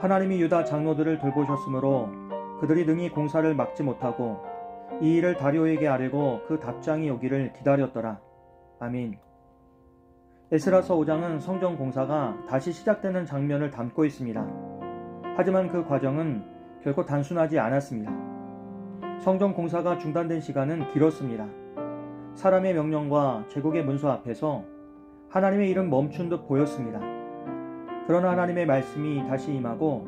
하나님이 유다 장로들을 돌보셨으므로 그들이 능히 공사를 막지 못하고 이 일을 다리오에게 아뢰고 그 답장이 오기를 기다렸더라. 아민. 에스라서 5장은 성전 공사가 다시 시작되는 장면을 담고 있습니다. 하지만 그 과정은 결코 단순하지 않았습니다. 성전 공사가 중단된 시간은 길었습니다. 사람의 명령과 제국의 문서 앞에서 하나님의 일은 멈춘 듯 보였습니다. 그러나 하나님의 말씀이 다시 임하고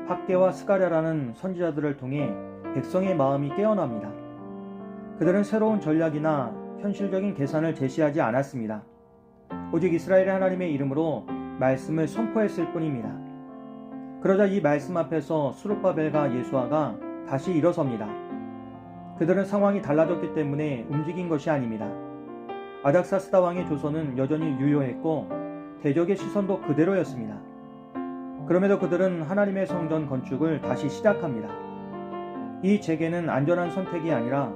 학개와 스가랴라는 선지자들을 통해 백성의 마음이 깨어납니다. 그들은 새로운 전략이나 현실적인 계산을 제시하지 않았습니다. 오직 이스라엘의 하나님의 이름으로 말씀을 선포했을 뿐입니다. 그러자 이 말씀 앞에서 스룹바벨과 예수아가 다시 일어섭니다. 그들은 상황이 달라졌기 때문에 움직인 것이 아닙니다. 아닥사스다 왕의 조선은 여전히 유효했고 대적의 시선도 그대로였습니다. 그럼에도 그들은 하나님의 성전 건축을 다시 시작합니다. 이 재개는 안전한 선택이 아니라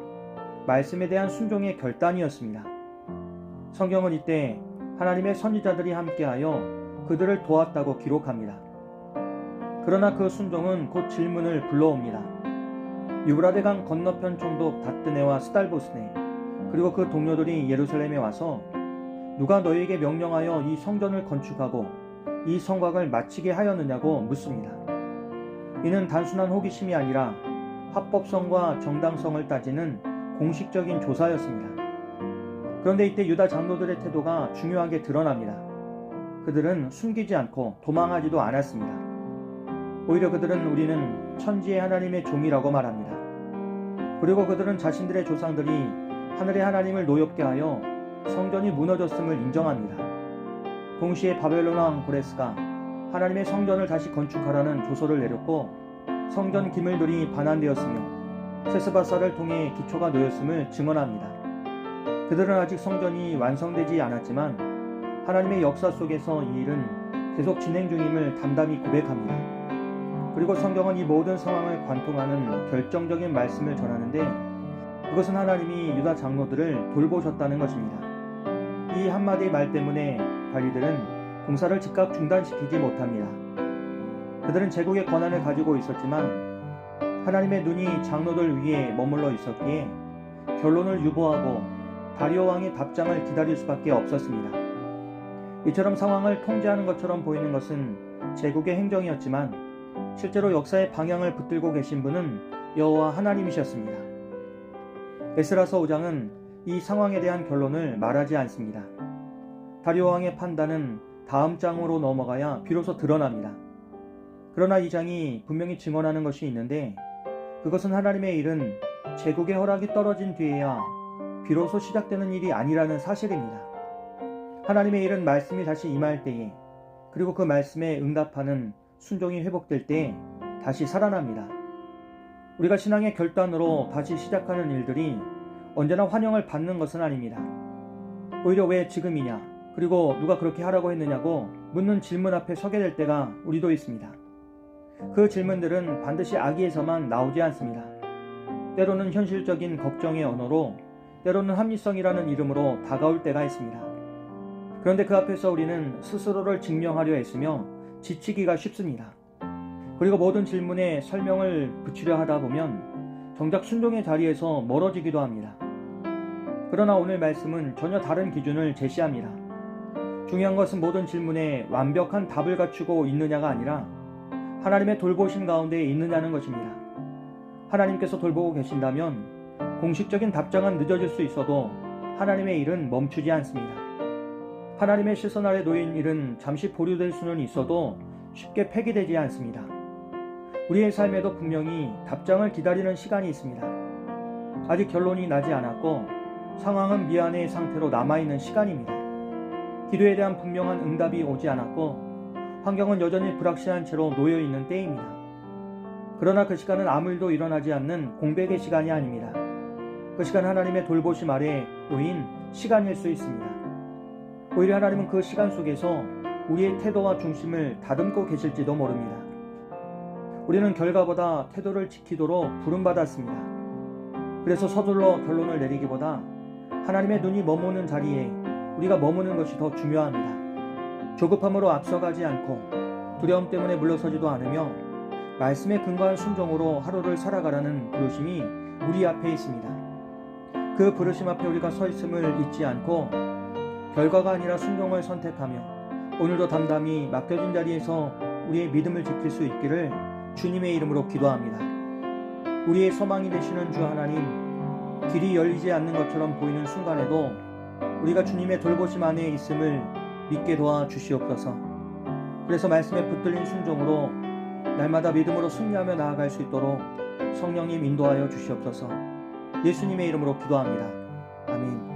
말씀에 대한 순종의 결단이었습니다. 성경은 이때 하나님의 선지자들이 함께하여 그들을 도왔다고 기록합니다. 그러나 그 순종은 곧 질문을 불러옵니다. 유브라데강 건너편 총독 다뜨네와 스달보스네 그리고 그 동료들이 예루살렘에 와서 누가 너희에게 명령하여 이 성전을 건축하고 이 성곽을 마치게 하였느냐고 묻습니다. 이는 단순한 호기심이 아니라 합법성과 정당성을 따지는 공식적인 조사였습니다. 그런데 이때 유다 장로들의 태도가 중요하게 드러납니다. 그들은 숨기지 않고 도망하지도 않았습니다. 오히려 그들은 우리는 천지의 하나님의 종이라고 말합니다. 그리고 그들은 자신들의 조상들이 하늘의 하나님을 노엽게 하여 성전이 무너졌음을 인정합니다. 동시에 바벨론 왕 고레스가 하나님의 성전을 다시 건축하라는 조서를 내렸고 성전 기물들이 반환되었으며 세스바사를 통해 기초가 놓였음을 증언합니다. 그들은 아직 성전이 완성되지 않았지만 하나님의 역사 속에서 이 일은 계속 진행 중임을 담담히 고백합니다. 그리고 성경은 이 모든 상황을 관통하는 결정적인 말씀을 전하는데 그것은 하나님이 유다 장로들을 돌보셨다는 것입니다. 이 한마디 말 때문에 관리들은 공사를 즉각 중단시키지 못합니다. 그들은 제국의 권한을 가지고 있었지만 하나님의 눈이 장로들 위에 머물러 있었기에 결론을 유보하고 다리오 왕의 답장을 기다릴 수밖에 없었습니다. 이처럼 상황을 통제하는 것처럼 보이는 것은 제국의 행정이었지만 실제로 역사의 방향을 붙들고 계신 분은 여호와 하나님이셨습니다. 에스라서 5장은 이 상황에 대한 결론을 말하지 않습니다. 다리오 왕의 판단은 다음 장으로 넘어가야 비로소 드러납니다. 그러나 이 장이 분명히 증언하는 것이 있는데 그것은 하나님의 일은 제국의 허락이 떨어진 뒤에야 비로소 시작되는 일이 아니라는 사실입니다. 하나님의 일은 말씀이 다시 임할 때에 그리고 그 말씀에 응답하는 순종이 회복될 때에 다시 살아납니다. 우리가 신앙의 결단으로 다시 시작하는 일들이 언제나 환영을 받는 것은 아닙니다. 오히려 왜 지금이냐 그리고 누가 그렇게 하라고 했느냐고 묻는 질문 앞에 서게 될 때가 우리도 있습니다. 그 질문들은 반드시 악의에서만 나오지 않습니다. 때로는 현실적인 걱정의 언어로 때로는 합리성이라는 이름으로 다가올 때가 있습니다. 그런데 그 앞에서 우리는 스스로를 증명하려 했으며 지치기가 쉽습니다. 그리고 모든 질문에 설명을 붙이려 하다 보면 정작 순종의 자리에서 멀어지기도 합니다. 그러나 오늘 말씀은 전혀 다른 기준을 제시합니다. 중요한 것은 모든 질문에 완벽한 답을 갖추고 있느냐가 아니라 하나님의 돌보심 가운데 있느냐는 것입니다. 하나님께서 돌보고 계신다면 공식적인 답장은 늦어질 수 있어도 하나님의 일은 멈추지 않습니다. 하나님의 시선 아래 놓인 일은 잠시 보류될 수는 있어도 쉽게 폐기되지 않습니다. 우리의 삶에도 분명히 답장을 기다리는 시간이 있습니다. 아직 결론이 나지 않았고 상황은 미완의 상태로 남아있는 시간입니다. 기도에 대한 분명한 응답이 오지 않았고 환경은 여전히 불확실한 채로 놓여있는 때입니다. 그러나 그 시간은 아무 일도 일어나지 않는 공백의 시간이 아닙니다. 그 시간 하나님의 돌보심 아래 놓인 시간일 수 있습니다. 오히려 하나님은 그 시간 속에서 우리의 태도와 중심을 다듬고 계실지도 모릅니다. 우리는 결과보다 태도를 지키도록 부름받았습니다. 그래서 서둘러 결론을 내리기보다 하나님의 눈이 머무는 자리에 우리가 머무는 것이 더 중요합니다. 조급함으로 앞서가지 않고 두려움 때문에 물러서지도 않으며 말씀에 근거한 순종으로 하루를 살아가라는 부르심이 우리 앞에 있습니다. 그 부르심 앞에 우리가 서 있음을 잊지 않고 결과가 아니라 순종을 선택하며 오늘도 담담히 맡겨진 자리에서 우리의 믿음을 지킬 수 있기를 주님의 이름으로 기도합니다. 우리의 소망이 되시는 주 하나님, 길이 열리지 않는 것처럼 보이는 순간에도 우리가 주님의 돌보심 안에 있음을 믿게 도와 주시옵소서. 그래서 말씀에 붙들린 순종으로 날마다 믿음으로 승리하며 나아갈 수 있도록 성령님 인도하여 주시옵소서. 예수님의 이름으로 기도합니다. 아멘.